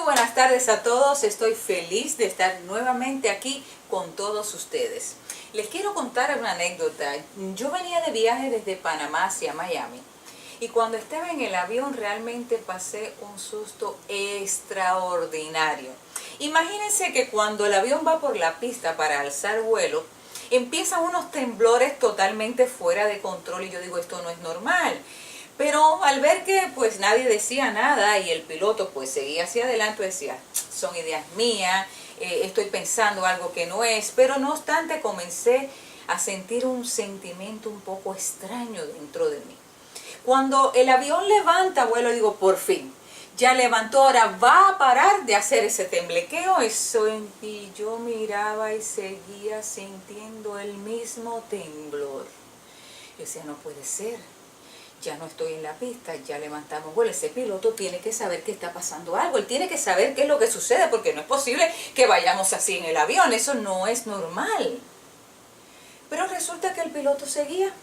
buenas tardes a todos, estoy feliz de estar nuevamente aquí con todos ustedes. Les quiero contar una anécdota. Yo venía de viaje desde Panamá hacia Miami y cuando estaba en el avión realmente pasé un susto extraordinario. Imagínense que cuando el avión va por la pista para alzar vuelo, empiezan unos temblores totalmente fuera de control y yo digo, esto no es normal. Pero al ver que pues nadie decía nada y el piloto pues seguía hacia adelante, decía, son ideas mías, estoy pensando algo que no es. Pero no obstante comencé a sentir un sentimiento un poco extraño dentro de mí. Cuando el avión levanta vuelo, digo, por fin, ya levantó, ahora va a parar de hacer ese temblequeo. Y yo miraba y seguía sintiendo el mismo temblor. Yo decía, no puede ser. Ya no estoy en la pista, ya levantamos vuelo. Ese piloto tiene que saber que está pasando algo, él tiene que saber qué es lo que sucede, porque no es posible que vayamos así en el avión, eso no es normal. Pero resulta que el piloto seguía,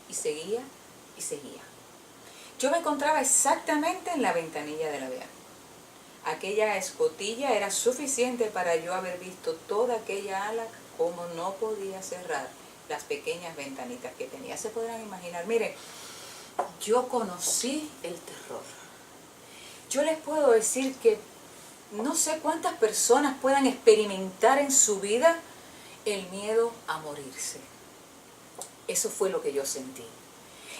y seguía, y seguía. Yo me encontraba exactamente en la ventanilla del avión. Aquella escotilla era suficiente para yo haber visto toda aquella ala, como no podía cerrar las pequeñas ventanitas que tenía. Se podrán imaginar, miren, yo conocí el terror. Yo les puedo decir que no sé cuántas personas puedan experimentar en su vida el miedo a morirse. Eso fue lo que yo sentí.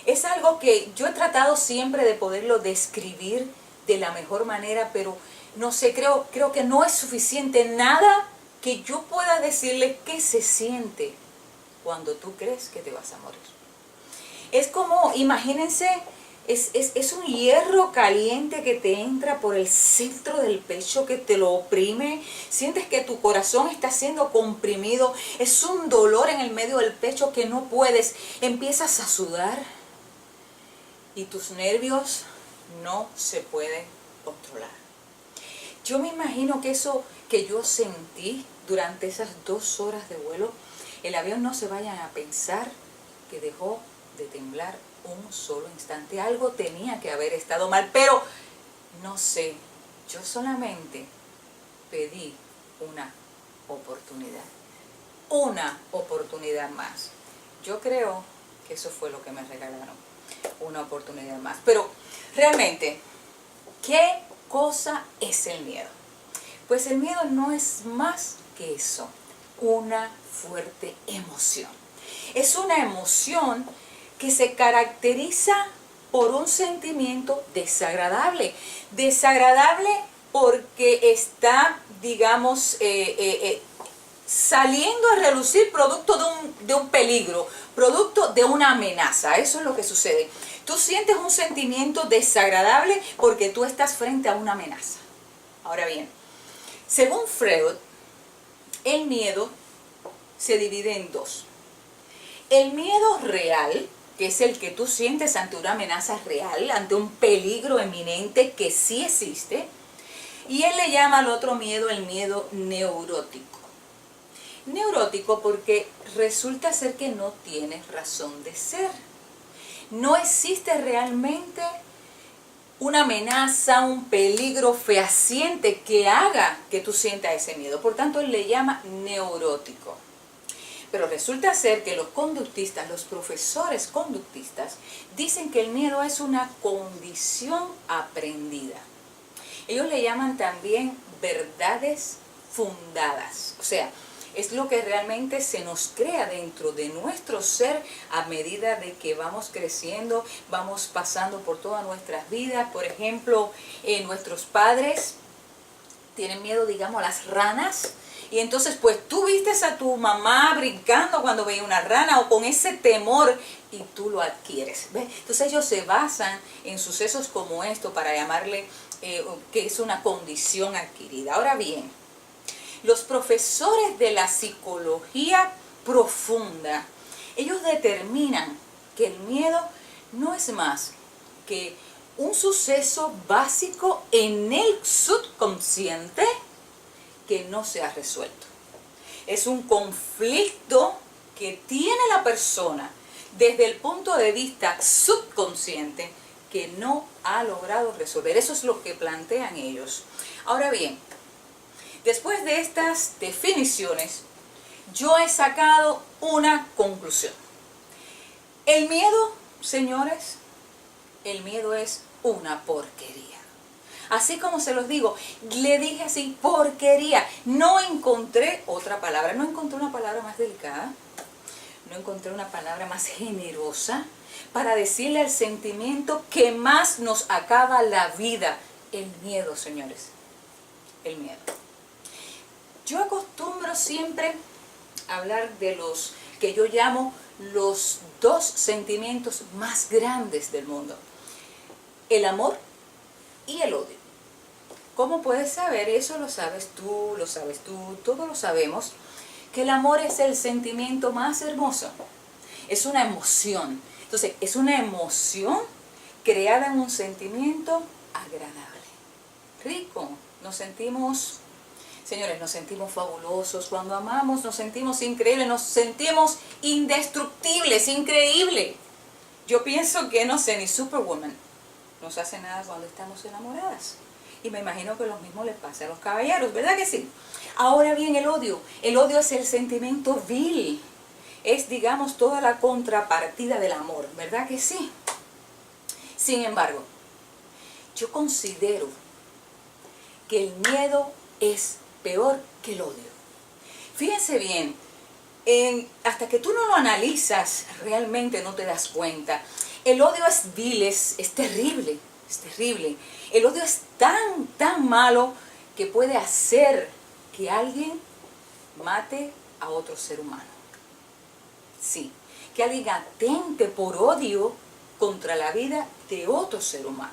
Es algo que yo he tratado siempre de poderlo describir de la mejor manera, pero no sé, creo que no es suficiente nada que yo pueda decirles qué se siente cuando tú crees que te vas a morir. Es como, imagínense, es un hierro caliente que te entra por el centro del pecho, que te lo oprime. Sientes que tu corazón está siendo comprimido. Es un dolor en el medio del pecho que no puedes. Empiezas a sudar y tus nervios no se pueden controlar. Yo me imagino que eso que yo sentí durante esas 2 horas de vuelo, el avión no se vayan a pensar que dejó de temblar un solo instante. Algo tenía que haber estado mal, pero no sé, yo solamente pedí una oportunidad más. Yo creo que eso fue lo que me regalaron, una oportunidad más. Pero realmente, ¿qué cosa es el miedo? Pues el miedo no es más que eso, una fuerte emoción. Es una emoción que se caracteriza por un sentimiento desagradable. Desagradable porque está, digamos, saliendo a relucir producto de un peligro, producto de una amenaza. Eso es lo que sucede. Tú sientes un sentimiento desagradable porque tú estás frente a una amenaza. Ahora bien, según Freud, el miedo se divide en 2. El miedo real, que es el que tú sientes ante una amenaza real, ante un peligro eminente que sí existe, y él le llama al otro miedo el miedo neurótico. Neurótico porque resulta ser que no tiene razón de ser. No existe realmente una amenaza, un peligro fehaciente que haga que tú sientas ese miedo. Por tanto, él le llama neurótico. Pero resulta ser que los conductistas, los profesores conductistas, dicen que el miedo es una condición aprendida. Ellos le llaman también verdades fundadas. O sea, es lo que realmente se nos crea dentro de nuestro ser a medida de que vamos creciendo, vamos pasando por todas nuestras vidas. Por ejemplo, nuestros padres tienen miedo, digamos, a las ranas. Y entonces, pues, tú vistes a tu mamá brincando cuando veía una rana o con ese temor y tú lo adquieres, ¿ves? Entonces ellos se basan en sucesos como esto para llamarle que es una condición adquirida. Ahora bien, los profesores de la psicología profunda, ellos determinan que el miedo no es más que un suceso básico en el subconsciente que no se ha resuelto. Es un conflicto que tiene la persona desde el punto de vista subconsciente que no ha logrado resolver. Eso es lo que plantean ellos. Ahora bien, después de estas definiciones, yo he sacado una conclusión. El miedo, señores, el miedo es una porquería. Así como se los digo, le dije así, porquería. No encontré otra palabra, no encontré una palabra más delicada, no encontré una palabra más generosa para decirle al sentimiento que más nos acaba la vida. El miedo, señores, el miedo. Yo acostumbro siempre a hablar de los que yo llamo los dos sentimientos más grandes del mundo. El amor y el odio. ¿Cómo puedes saber? Eso lo sabes tú, todos lo sabemos, que el amor es el sentimiento más hermoso. Es una emoción. Entonces, es una emoción creada en un sentimiento agradable, rico. Nos sentimos, señores, nos sentimos fabulosos. Cuando amamos nos sentimos increíbles, nos sentimos indestructibles, increíble. Yo pienso que, no sé, ni Superwoman nos hace nada cuando estamos enamoradas. Y me imagino que lo mismo les pasa a los caballeros, ¿verdad que sí? Ahora bien, el odio es el sentimiento vil. Es, digamos, toda la contrapartida del amor, ¿verdad que sí? Sin embargo, yo considero que el miedo es peor que el odio. Fíjense bien, hasta que tú no lo analizas, realmente no te das cuenta. El odio es vil, es terrible, es terrible. El odio es tan malo que puede hacer que alguien mate a otro ser humano. Sí, que alguien atente por odio contra la vida de otro ser humano.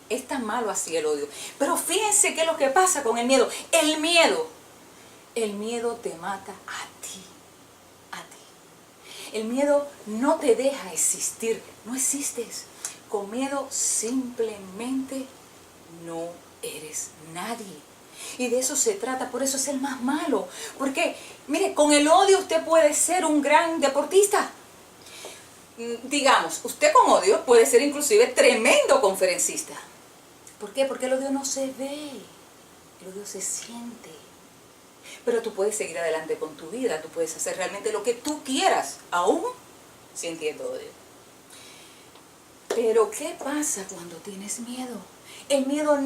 Es tan malo así el odio. Pero fíjense qué es lo que pasa con el miedo. El miedo te mata a ti. A ti. El miedo no te deja existir. No existes. Con miedo simplemente no eres nadie. Y de eso se trata, por eso es el más malo. Porque, mire, con el odio usted puede ser un gran deportista. Digamos, usted con odio puede ser inclusive tremendo conferencista. ¿Por qué? Porque el odio no se ve, el odio se siente. Pero tú puedes seguir adelante con tu vida, tú puedes hacer realmente lo que tú quieras, aún sintiendo odio. Pero ¿qué pasa cuando tienes miedo? El miedo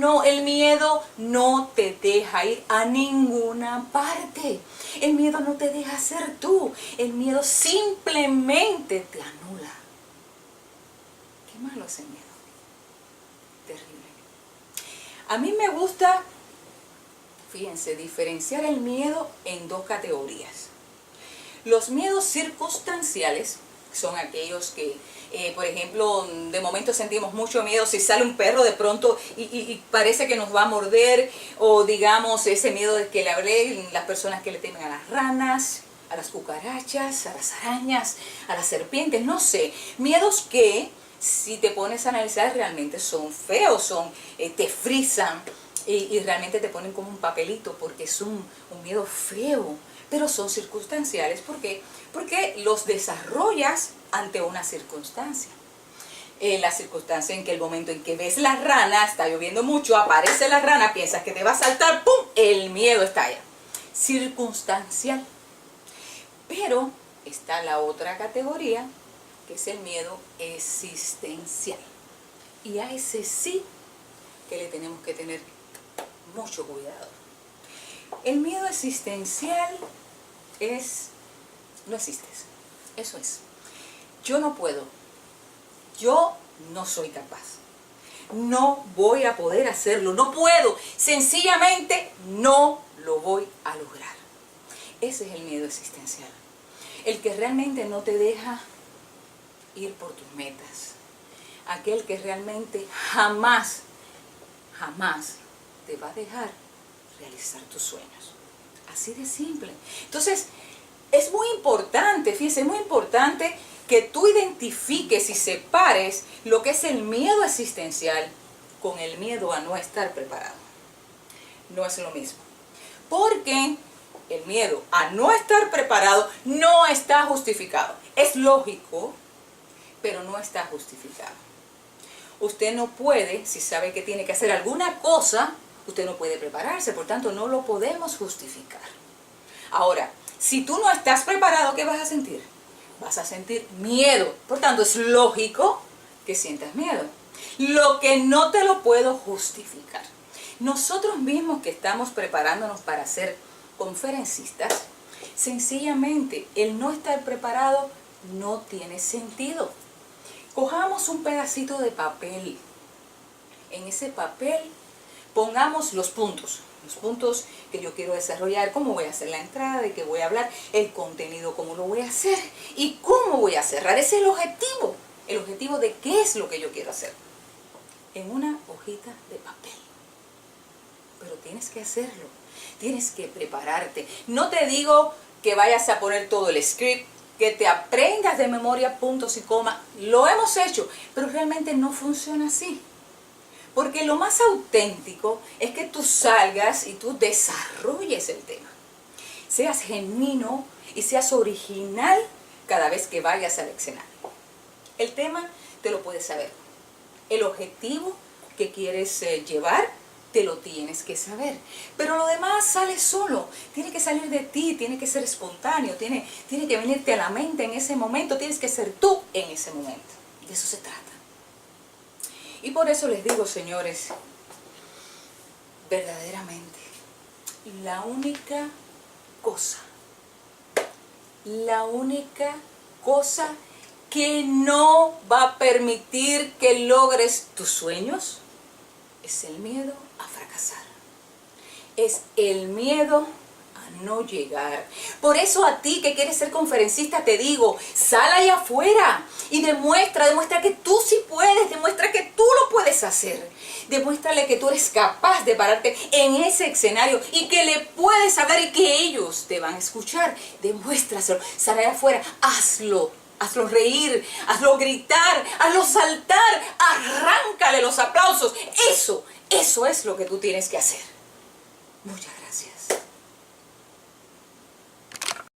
no te deja ir a ninguna parte. El miedo no te deja ser tú. El miedo simplemente te anula. Qué malo es el miedo. Terrible. A mí me gusta, fíjense, diferenciar el miedo en dos categorías. Los miedos circunstanciales son aquellos que, por ejemplo, de momento sentimos mucho miedo si sale un perro de pronto y parece que nos va a morder, o digamos ese miedo de que le hablé, las personas que le temen a las ranas, a las cucarachas, a las arañas, a las serpientes, no sé, miedos que si te pones a analizar realmente son feos, te frizan y realmente te ponen como un papelito porque es un miedo feo. Pero son circunstanciales. ¿Por qué? Porque los desarrollas ante una circunstancia. La circunstancia en que el momento en que ves la rana, está lloviendo mucho, aparece la rana, piensas que te va a saltar, ¡pum! El miedo está allá. Circunstancial. Pero está la otra categoría, que es el miedo existencial. Y a ese sí que le tenemos que tener mucho cuidado. El miedo existencial no existes. Eso es. Yo no puedo. Yo no soy capaz. No voy a poder hacerlo. No puedo. Sencillamente no lo voy a lograr. Ese es el miedo existencial. El que realmente no te deja ir por tus metas. Aquel que realmente jamás te va a dejar realizar tus sueños. Así de simple. Entonces, es muy importante, fíjense, es muy importante que tú identifiques y separes lo que es el miedo existencial con el miedo a no estar preparado. No es lo mismo. Porque el miedo a no estar preparado no está justificado. Es lógico, pero no está justificado. Usted no puede, si sabe que tiene que hacer alguna cosa, usted no puede prepararse, por tanto no lo podemos justificar. Ahora, si tú no estás preparado, ¿qué vas a sentir? Vas a sentir miedo, por tanto es lógico que sientas miedo. Lo que no te lo puedo justificar. Nosotros mismos que estamos preparándonos para ser conferencistas, sencillamente el no estar preparado no tiene sentido. Cojamos un pedacito de papel. En ese papel pongamos los puntos que yo quiero desarrollar, cómo voy a hacer la entrada, de qué voy a hablar, el contenido, cómo lo voy a hacer y cómo voy a cerrar. Ese es el objetivo de qué es lo que yo quiero hacer. En una hojita de papel. Pero tienes que hacerlo, tienes que prepararte. No te digo que vayas a poner todo el script, que te aprendas de memoria puntos y comas. Lo hemos hecho, pero realmente no funciona así. Porque lo más auténtico es que tú salgas y tú desarrolles el tema. Seas genuino y seas original cada vez que vayas al escenario. El tema te lo puedes saber. El objetivo que quieres llevar, te lo tienes que saber. Pero lo demás sale solo. Tiene que salir de ti, tiene que ser espontáneo, tiene que venirte a la mente en ese momento, tienes que ser tú en ese momento. De eso se trata. Y por eso les digo, señores, verdaderamente, la única cosa que no va a permitir que logres tus sueños es el miedo a fracasar. Es el miedo a no llegar. Por eso a ti que quieres ser conferencista te digo, sal allá afuera y demuestra que tú sí puedes, demuestra que tú lo puedes hacer. Demuéstrale que tú eres capaz de pararte en ese escenario y que le puedes hablar y que ellos te van a escuchar. Demuéstraselo, sal allá afuera, hazlo. Hazlo reír, hazlo gritar, hazlo saltar, arráncale los aplausos. Eso es lo que tú tienes que hacer. Muchas gracias.